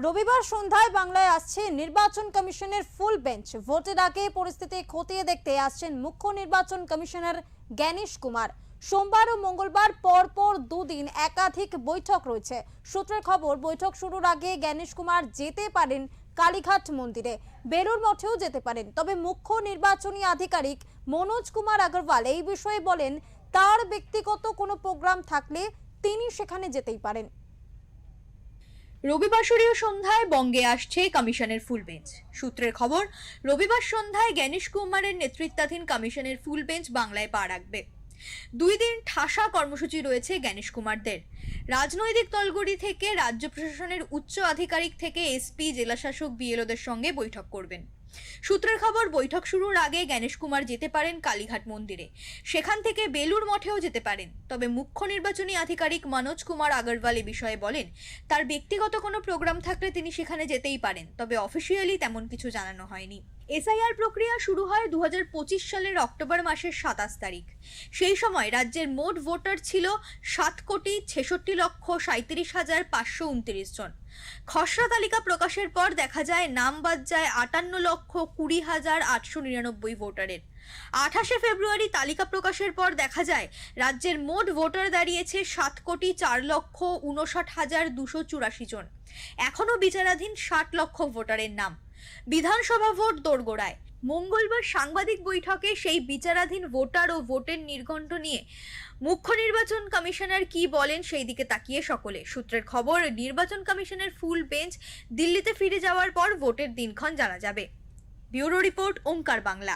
রবিবার সন্ধ্যায় বাংলায় আসছে নির্বাচন কমিশনের ফুল বেঞ্চ। ভোটের আগে পরিস্থিতি খতিয়ে দেখতে আসছেন মুখ্য নির্বাচন কমিশনার জ্ঞানেশ কুমার। সোমবার ও মঙ্গলবার পরপর দুদিন একাধিক বৈঠক রয়েছে। সূত্রের খবর, বৈঠক শুরুর আগে জ্ঞানেশ কুমার যেতে পারেন কালীঘাট মন্দিরে, বেলুর মঠেও যেতে পারেন। তবে মুখ্য নির্বাচনী আধিকারিক মনোজ কুমার আগরওয়াল এই বিষয়ে বলেন, তার ব্যক্তিগত কোনো প্রোগ্রাম থাকলে তিনি সেখানে যেতেই পারেন। রবিবার সন্ধ্যায় বঙ্গে আসছে কমিশনের ফুল বেঞ্চ। সূত্রের খবর, রবিবার সন্ধ্যায় জ্ঞানেশ কুমারের নেতৃত্বাধীন কমিশনের ফুল বেঞ্চ বাংলায় পা রাখবে। 2 দিন ঠাসা কর্মসূচি রয়েছে জ্ঞানেশ কুমারদের। রাজনৈতিক দলগুলি থেকে রাজ্য প্রশাসনের উচ্চ আধিকারিক থেকে এসপি, জেলাশাসক, বিএলওদের সঙ্গে বৈঠক করবেন। সূত্রের খবর, বৈঠক শুরুর আগে জ্ঞানেশ কুমার যেতে পারেন কালীঘাট মন্দিরে, সেখান থেকে বেলুর মঠেও যেতে পারেন। তবে মুখ্য নির্বাচনী আধিকারিক মনোজ কুমার আগরওয়াল এ বিষয়ে বলেন, তার ব্যক্তিগত কোনো প্রোগ্রাম থাকলে তিনি সেখানে যেতেই পারেন, তবে অফিসিয়ালি তেমন কিছু জানানো হয়নি। এসআইআর প্রক্রিয়া শুরু হয় 2025 সালের অক্টোবর মাসের 27 তারিখ। সেই সময় রাজ্যের মোট ভোটার ছিল 7,66,37,529 জন। খসড়া তালিকা প্রকাশের পর দেখা যায় নাম বাদ যায় 58,20,899 ভোটারের। 28 ফেব্রুয়ারি তালিকা প্রকাশের পর দেখা যায় রাজ্যের মোট ভোটার দাঁড়িয়েছে 7,04,59,284 জন। এখনো বিচারাধীন 60 লক্ষ ভোটারের নাম। বিধানসভা ভোট দোরগোড়ায়। মঙ্গলবার সাংবাদিক বৈঠকে সেই বিচারাধীন ভোটার ও ভোটের নির্ঘণ্ট নিয়ে মুখ্য নির্বাচন কমিশনার কি বলেন সেই দিকে তাকিয়ে সকলে। সূত্রের খবর, নির্বাচন কমিশনের ফুল বেঞ্চ দিল্লিতে ফিরে যাওয়ার পর ভোটের দিনক্ষণ জানা যাবে। ব্যুরো রিপোর্ট, ওঙ্কার বাংলা।